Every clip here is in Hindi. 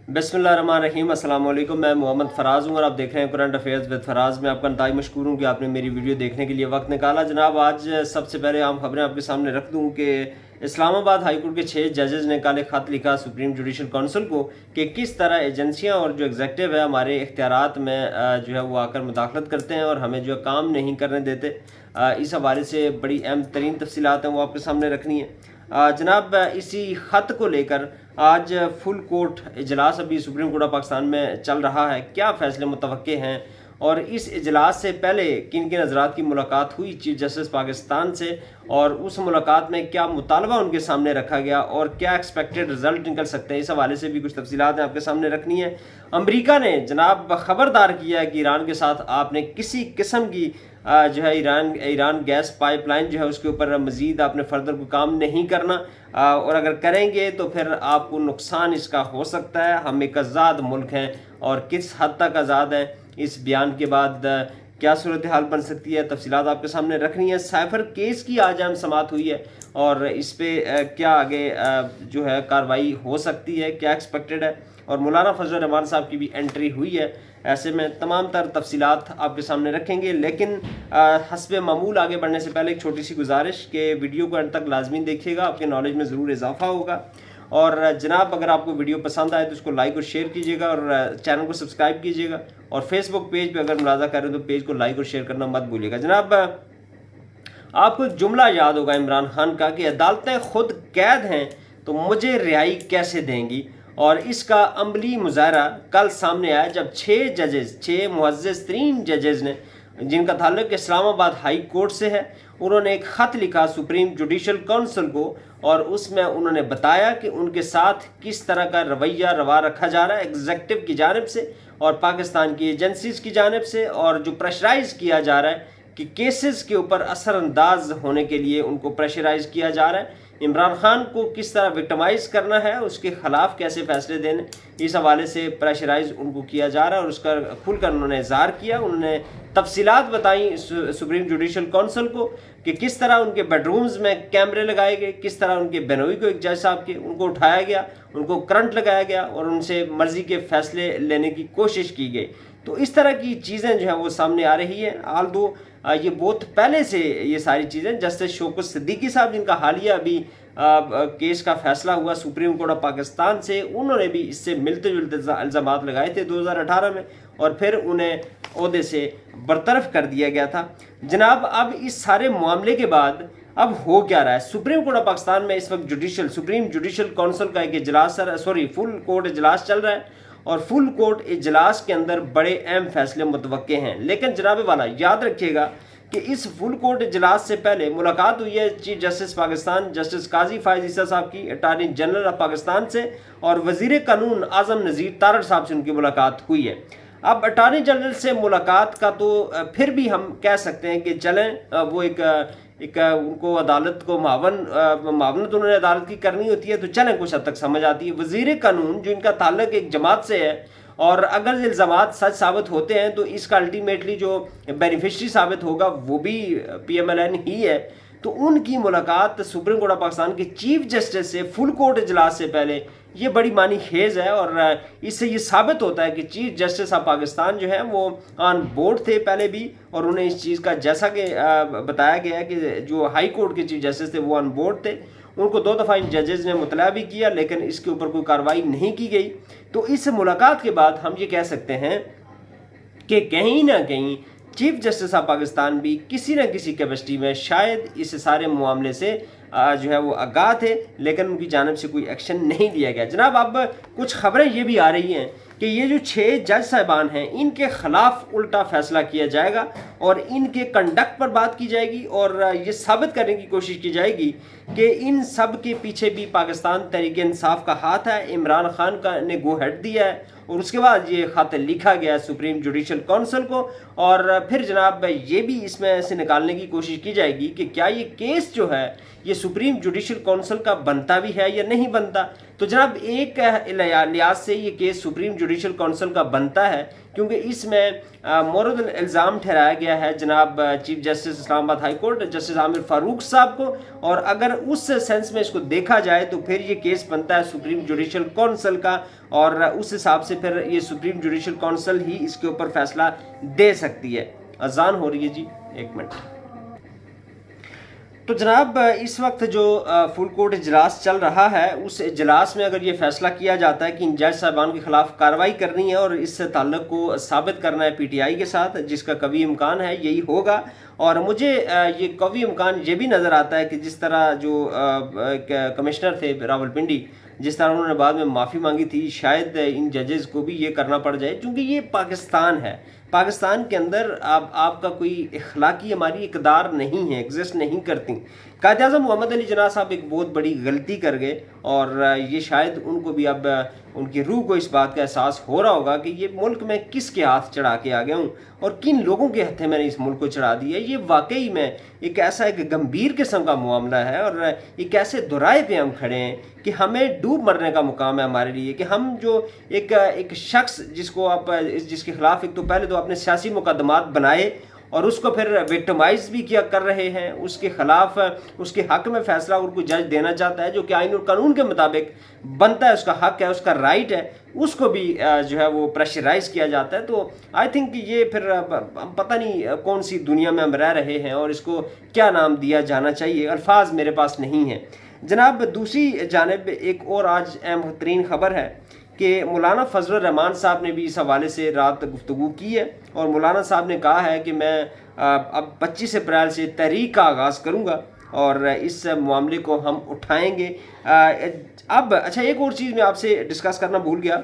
बिस्मिल्लाहिर्रहमानिर्रहीम अस्सलाम वालेकुम। मैं मोहम्मद फ़राज़ हूँ और आप देख रहे हैं करंट अफेयर्स विद फ़राज़। मैं आपका इंतहाई मशकूर हूँ कि आपने मेरी वीडियो देखने के लिए वक्त निकाला। जनाब, आज सबसे पहले आम खबरें आपके सामने रख दूँ कि इस्लामाबाद हाई कोर्ट के 6 जजेज़ ने काले ख़त लिखा सुप्रीम जुडिशल काउंसिल को कि किस तरह एजेंसियाँ और जो एग्जेक्टिव है हमारे इख्तियारात में जो है वो आकर मुदाखलत करते हैं और हमें जो है काम नहीं करने देते। इस हवाले से बड़ी अहम तरीन तफसीलात हैं वो आपके सामने रखनी है। जनाब, इसी ख़त को लेकर आज फुल कोर्ट इजलास अभी सुप्रीम कोर्ट ऑफ पाकिस्तान में चल रहा है। क्या फ़ैसले मुतवक्के हैं और इस इजलास से पहले किन किन हज़रात की मुलाकात हुई चीफ जस्टिस पाकिस्तान से और उस मुलाकात में क्या मुतालबा उनके सामने रखा गया और क्या एक्सपेक्टेड रिजल्ट निकल सकते हैं, इस हवाले से भी कुछ तफसीलात आपके सामने रखनी है। अमरीका ने जनाब खबरदार किया है कि ईरान के साथ आपने किसी किस्म की जो है ईरान गैस पाइपलाइन जो है उसके ऊपर मज़ीद आपने फर्दर कोई काम नहीं करना, और अगर करेंगे तो फिर आपको नुकसान इसका हो सकता है। हम एक आज़ाद मुल्क हैं और किस हद तक आज़ाद हैं, इस बयान के बाद क्या सूरत हाल बन सकती है, तफसीलात आपके सामने रखनी है। साइफर केस की आज अहम समाअत हुई है और इस पर क्या आगे जो है कार्रवाई हो सकती है, क्या एक्सपेक्टेड है, और मौलाना फजल रहमान साहब की भी एंट्री हुई है। ऐसे में तमाम तर तफसीलात आपके सामने रखेंगे, लेकिन हस्बे मामूल आगे बढ़ने से पहले एक छोटी सी गुजारिश कि वीडियो को अंत तक लाजमी देखिएगा, आपके नॉलेज में ज़रूर इजाफा होगा। और जनाब, अगर आपको वीडियो पसंद आए तो उसको लाइक और शेयर कीजिएगा और चैनल को सब्सक्राइब कीजिएगा, और फेसबुक पेज पे अगर मुलाजा कर रहे हो तो पेज को लाइक और शेयर करना मत भूलिएगा। जनाब, आपको जुमला याद होगा इमरान खान का कि अदालतें खुद कैद हैं तो मुझे रिहाई कैसे देंगी, और इसका अमली मुजाहरा कल सामने आया जब 6 मुअज़्ज़ज़ तरीन जजेज़ ने, जिनका ताल्लुक इस्लामाबाद हाई कोर्ट से है, उन्होंने एक ख़त लिखा सुप्रीम जुडिशल काउंसिल को और उसमें उन्होंने बताया कि उनके साथ किस तरह का रवैया रवा रखा जा रहा है एग्जेक्टिव की जानिब से और पाकिस्तान की एजेंसीज की जानिब से, और जो प्रेशराइज किया जा रहा है कि केसेस के ऊपर असरअंदाज होने के लिए उनको प्रेशराइज किया जा रहा है। इमरान खान को किस तरह विक्टिमाइज करना है, उसके खिलाफ कैसे फैसले देने, इस हवाले से प्रेशराइज उनको किया जा रहा है और उसका खुलकर उन्होंने इजहार किया। उन्होंने तफसीलात बताई सुप्रीम जुडिशल काउंसिल को कि किस तरह उनके बेडरूम्स में कैमरे लगाए गए, किस तरह उनके बेनोई को एक जज साहब के उनको उठाया गया, उनको करंट लगाया गया और उनसे मर्जी के फैसले लेने की कोशिश की गई। तो इस तरह की चीज़ें जो है वो सामने आ रही है। आल दो ये बहुत पहले से ये सारी चीज़ें जस्टिस शौकत सिद्दीकी साहब, जिनका हालिया अभी केस का फैसला हुआ सुप्रीम कोर्ट ऑफ पाकिस्तान से, उन्होंने भी इससे मिलते जुलते इल्ज़ामात लगाए थे 2018 में और फिर उन्हें ओहदे से बरतरफ कर दिया गया था। जनाब, अब इस सारे मामले के बाद अब हो क्या रहा है, सुप्रीम कोर्ट ऑफ पाकिस्तान में इस वक्त सुप्रीम जुडिशल काउंसिल का एक इजलास फुल कोर्ट इजलास चल रहा है और फुल कोर्ट इजलास के अंदर बड़े अहम फैसले मुतवक्के हैं। लेकिन जनाब वाला याद रखिएगा कि इस फुल कोर्ट इजलास से पहले मुलाकात हुई है चीफ जस्टिस पाकिस्तान जस्टिस काजी फायज ईसा साहब की अटार्नी जनरल ऑफ पाकिस्तान से और वजीर कानून आजम नज़ीर तारड़ साहब से उनकी मुलाकात हुई है। अब अटार्नी जनरल से मुलाकात का तो फिर भी हम कह सकते हैं कि चलें, वो एक उनको अदालत को मावनत उन्होंने अदालत की करनी होती है तो चलें, कुछ हद तक समझ आती है। वजीर कानून जो इनका ताल्लुक एक जमात से है और अगर इल्ज़ामात सच साबित होते हैं तो इसका अल्टीमेटली जो बेनिफिशरी साबित होगा वो भी PMLN ही है। तो उनकी मुलाकात सुप्रीम कोर्ट ऑफ पाकिस्तान के चीफ जस्टिस से फुल कोर्ट इजलास से पहले ये बड़ी मानी खेज है और इससे ये साबित होता है कि चीफ जस्टिस ऑफ पाकिस्तान जो है वो ऑन बोर्ड थे पहले भी, और उन्हें इस चीज़ का जैसा कि बताया गया है कि जो हाई कोर्ट के चीफ जस्टिस थे वो ऑन बोर्ड थे, उनको 2 दफ़ा इन जजेज़ ने मुतला भी किया लेकिन इसके ऊपर कोई कार्रवाई नहीं की गई। तो इस मुलाकात के बाद हम ये कह सकते हैं कि कहीं ना कहीं चीफ जस्टिस ऑफ पाकिस्तान भी किसी न किसी कैपेसिटी में शायद इस सारे मामले से जो है वो आगाह थे, लेकिन उनकी जानिब से कोई एक्शन नहीं लिया गया। जनाब, अब कुछ खबरें ये भी आ रही हैं कि ये जो 6 जज साहिबान हैं इनके खिलाफ उल्टा फैसला किया जाएगा और इनके कंडक्ट पर बात की जाएगी और ये साबित करने की कोशिश की जाएगी कि इन सब के पीछे भी पाकिस्तान तहरीक इंसाफ का हाथ है। इमरान खान का ने गो हेड दिया है और उसके बाद ये खत लिखा गया सुप्रीम जुडिशल काउंसिल को, और फिर जनाब ये भी इसमें से निकालने की कोशिश की जाएगी कि क्या ये केस जो है ये सुप्रीम जुडिशल काउंसिल का बनता भी है या नहीं बनता। तो जनाब, एक लिहाज से ये केस सुप्रीम जुडिशल काउंसिल का बनता है क्योंकि इसमें मोरद इल्ज़ाम ठहराया गया है जनाब chief justice Islamabad high court justice Aamir Farooq साहब को, और अगर उस सेंस में इसको देखा जाए तो फिर ये केस बनता है सुप्रीम जुडिशल काउंसिल का, और उस हिसाब से फिर ये सुप्रीम जुडिशल काउंसिल ही इसके ऊपर फैसला दे सकती है। अजान हो रही है जी, 1 मिनट। तो जनाब इस वक्त जो फुल कोर्ट इजलास चल रहा है, उस इजलास में अगर ये फैसला किया जाता है कि इन जज साहबान के खिलाफ कार्रवाई करनी है और इस ताल्लुक को साबित करना है पीटीआई के साथ, जिसका कभी इम्कान है यही होगा। और मुझे ये कभी इम्कान ये भी नज़र आता है कि जिस तरह जो कमिश्नर थे रावलपिंडी, जिस तरह उन्होंने बाद में माफ़ी मांगी थी, शायद इन जजेस को भी ये करना पड़ जाए, क्योंकि ये पाकिस्तान है। पाकिस्तान के अंदर आपका कोई इखलाकी हमारी इकदार नहीं है, एग्जिस्ट नहीं करती। कायद आज़म मोहम्मद अली जिन्ना साहब एक बहुत बड़ी गलती कर गए, और ये शायद उनको भी अब उनकी रूह को इस बात का एहसास हो रहा होगा कि ये मुल्क में किसके हाथ चढ़ा के आ गया हूँ और किन लोगों के हथे मैंने इस मुल्क को चढ़ा दिया। ये वाकई में एक ऐसा एक गंभीर किस्म का मामला है, और एक ऐसे दुराए पे हम खड़े हैं कि हमें डूब मरने का मुकाम है हमारे लिए, कि हम जो एक शख्स जिसको आप जिसके खिलाफ एक तो पहले तो आपने सियासी मुकदमात बनाए और उसको फिर विक्टिमाइज भी किया कर रहे हैं, उसके खिलाफ उसके हक में फैसला उनको जज देना चाहता है जो कि आईन और कानून के मुताबिक बनता है, उसका हक है, उसका राइट है, उसको भी जो है वो प्रेशराइज किया जाता है। तो आई थिंक ये फिर पता नहीं कौन सी दुनिया में हम रह रहे हैं और इसको क्या नाम दिया जाना चाहिए, अल्फाज मेरे पास नहीं है जनाब। दूसरी जानिब एक और आज अहम तरीन खबर है कि मौलाना फजल रहमान साहब ने भी इस हवाले से रात गुफ्तगू की है, और मौलाना साहब ने कहा है कि मैं अब 25 अप्रैल से तहरीक का आगाज़ करूँगा और इस मामले को हम उठाएंगे। अब अच्छा, एक और चीज़ मैं आपसे डिस्कस करना भूल गया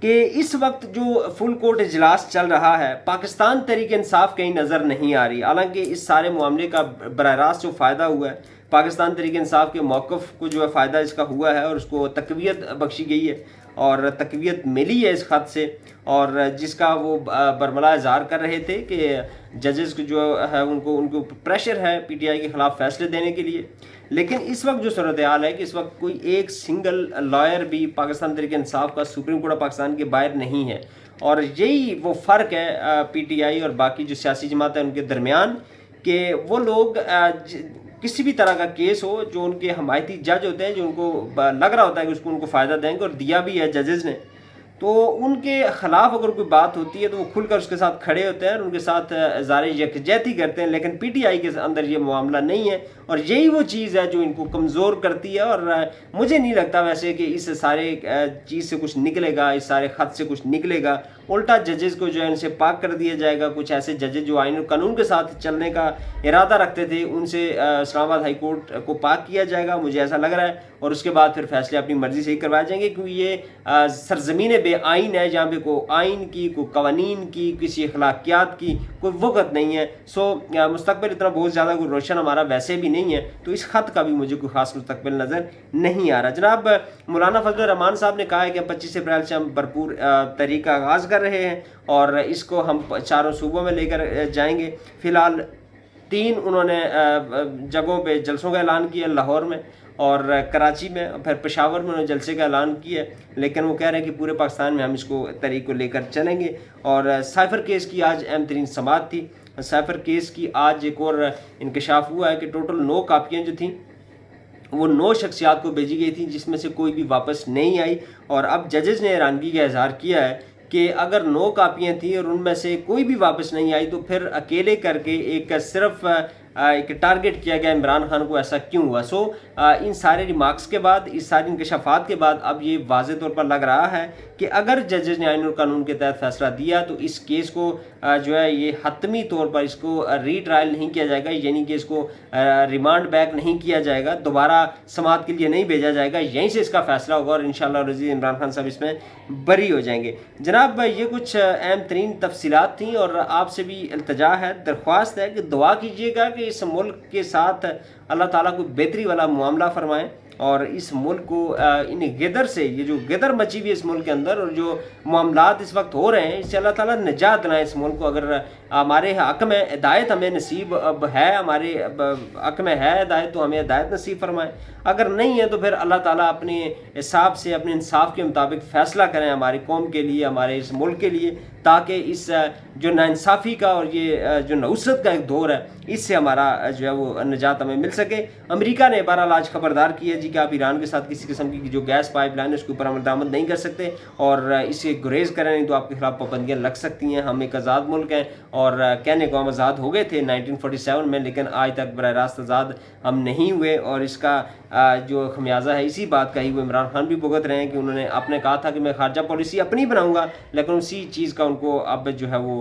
कि इस वक्त जो फुल कोर्ट इजलास चल रहा है, पाकिस्तान तहरीक इंसाफ कहीं नज़र नहीं आ रही। हालांकि इस सारे मामले का बराह रास्त जो फ़ायदा हुआ है पाकिस्तान तहरीक इंसाफ के मौक़िफ़ को जो है फ़ायदा इसका हुआ है और उसको तक़वियत बख्शी गई है और तक़वियत मिली है इस ख़त से, और जिसका वो बरमला इज़हार कर रहे थे कि जजेस को जो है उनको प्रेशर है पीटीआई के ख़िलाफ़ फ़ैसले देने के लिए। लेकिन इस वक्त जो सूरत हाल है कि इस वक्त कोई एक सिंगल लॉयर भी पाकिस्तान तहरीक इंसाफ का सुप्रीम कोर्ट ऑफ पाकिस्तान के बाहर नहीं है, और यही वो फ़र्क है पीटीआई और बाकी जो सियासी जमात है उनके दरमियान, कि वो लोग किसी भी तरह का केस हो जो उनके हमायती जज होते हैं, जो उनको लग रहा होता है कि उसको उनको फ़ायदा देंगे और दिया भी है जजेस ने, तो उनके ख़िलाफ़ अगर कोई बात होती है तो वो खुलकर उसके साथ खड़े होते हैं और उनके साथ इज़हार यकजहती करते हैं। लेकिन पीटीआई के अंदर ये मामला नहीं है, और यही वो चीज़ है जो इनको कमज़ोर करती है। और मुझे नहीं लगता वैसे कि इस सारे चीज़ से कुछ निकलेगा, इस सारे ख़त से कुछ निकलेगा। उल्टा जजेस को जो है इनसे पाक कर दिया जाएगा। कुछ ऐसे जजेस जो आईन और कानून के साथ चलने का इरादा रखते थे उनसे इस्लामाबाद हाई कोर्ट को पाक किया जाएगा, मुझे ऐसा लग रहा है, और उसके बाद फिर फैसले अपनी मर्ज़ी से ही करवाए जाएंगे, क्योंकि ये सरजमीन बेआइन है जहाँ पे कोई आइन की, कोई कवानीन की, किसी अखलाकियात की कोई वक़्त नहीं है। सो मुस्तकबिल इतना बहुत ज़्यादा कोई रोशन हमारा वैसे भी नहीं है, तो इस ख़त का भी मुझे कोई ख़ास मुस्तकबिल नज़र नहीं आ रहा। जनाब मौलाना फजल रहमान साहब ने कहा है कि 25 अप्रैल से हम भरपूर तहरीक का आगाज़ कर रहे हैं और इसको हम चारों सूबों में लेकर जाएंगे। फ़िलहाल 3 उन्होंने जगहों पे जलसों का ऐलान किया, लाहौर में और कराची में, फिर पेशावर में उन्होंने जलसे का ऐलान किया, लेकिन वो कह रहे हैं कि पूरे पाकिस्तान में हम इसको तहरीक को लेकर चलेंगे। और साइफ़र केस की आज अहम तरीन समाअत थी। साइफ़र केस की आज एक और इंकशाफ हुआ है कि टोटल 9 कापियाँ जो थीं वो 9 शख्सियात को भेजी गई थी, जिसमें से कोई भी वापस नहीं आई। और अब जजेस ने हैरानगी का इजहार किया है कि अगर 9 कापियाँ थी और उनमें से कोई भी वापस नहीं आई तो फिर अकेले करके एक सिर्फ एक टारगेट किया गया इमरान खान को, ऐसा क्यों हुआ। सो इन सारे रिमार्क्स के बाद, इस सारी इंकशाफात के बाद अब ये वाज़े तौर पर लग रहा है कि अगर जजेस ने आईन और कानून के तहत फैसला दिया तो इस केस को जो है ये हतमी तौर पर इसको रीट्रायल नहीं किया जाएगा, यानी कि इसको रिमांड बैक नहीं किया जाएगा, दोबारा समाअत के लिए नहीं भेजा जाएगा, यहीं से इसका फैसला होगा और इंशाअल्लाह रज़ी इमरान खान साहब इसमें बरी हो जाएंगे। जनाब ये कुछ अहम तरीन तफसीलात थी और आपसे भी इल्तिजा है, दरख्वास्त है कि दुआ कीजिएगा कि इस मुल्क के साथ अल्लाह ताला को बेहतरी वाला मामला फरमाएँ और इस मुल्क को इन गिदर से, ये जो गिदर मची हुई है इस मुल्क के अंदर और जो मामलात इस वक्त हो रहे हैं, इससे अल्लाह ताला निजात दिलाए इस मुल्क को। अगर हमारे हक़ में हिदायत हमें नसीब अब है, हमारे हक़ में है हिदायत, तो हमें हिदायत नसीब फरमाए। अगर नहीं है तो फिर अल्लाह ताला अपने हिसाब से, अपने इंसाफ के मुताबिक फ़ैसला करें हमारी कौम के लिए, हमारे इस मुल्क के लिए, ताकि इस जो नाइंसाफ़ी का और ये जो नहुसत का एक दौर है, इससे हमारा जो है वो निजात हमें मिल सके। अमेरिका ने बहरहाल आज खबरदार की है जी कि आप ईरान के साथ किसी किस्म की जो गैस पाइपलाइन है उसके ऊपर अमल दरामद नहीं कर सकते और इसे गुरेज करें, नहीं तो आपके खिलाफ पाबंदियाँ लग सकती हैं। हम एक आज़ाद मुल्क हैं और कहने को हम आज़ाद हो गए थे 1947 में, लेकिन आज तक बराह रास्त आज़ाद हम नहीं हुए और इसका जो खमियाजा है इसी बात का ही वो इमरान खान भी भुगत रहे हैं कि उन्होंने आपने कहा था कि मैं खारजा पॉलिसी अपनी बनाऊंगा, लेकिन उसी चीज़ का उनको अब जो है वो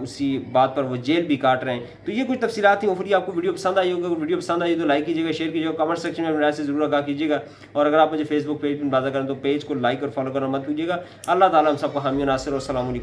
उसी बात पर वो जेल भी काट रहे हैं। तो ये कुछ तफसीलात थी। होपफुली आपको वीडियो पसंद आई होगी। अगर वीडियो पसंद आई तो लाइक कीजिएगा, शेयर कीजिएगा, कमेंट सेक्शन में राय से जरूर आगाह कीजिएगा और अगर आप मुझे फेसबुक पेज पर अंदाजा करें तो पेज को लाइक और फॉलो करना मत कीजिएगा। अल्लाह ताला हम सबको हामी नासिर और अस्सलाम वालेकुम।